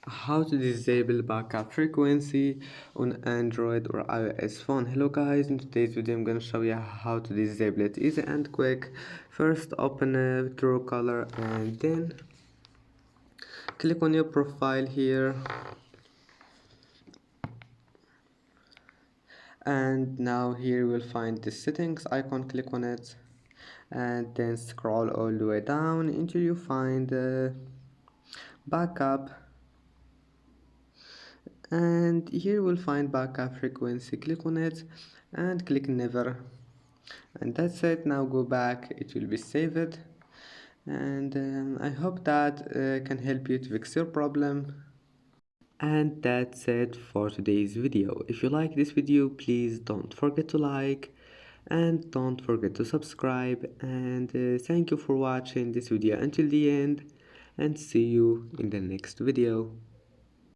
how to disable backup frequency on Android or iOS phone. Hello guys, in today's video I'm going to show you how to disable it easy and quick. First open a Truecaller and then click on your profile here, and now here you will find the settings icon. Click on it and then scroll all the way down until you find the backup, and here you will find backup frequency. Click on it and click never, and that's it. Now go back, it will be saved, and I hope that can help you to fix your problem. And that's it for today's video. If you like this video, please don't forget to like and don't forget to subscribe, and thank you for watching this video until the end, and see you in the next video.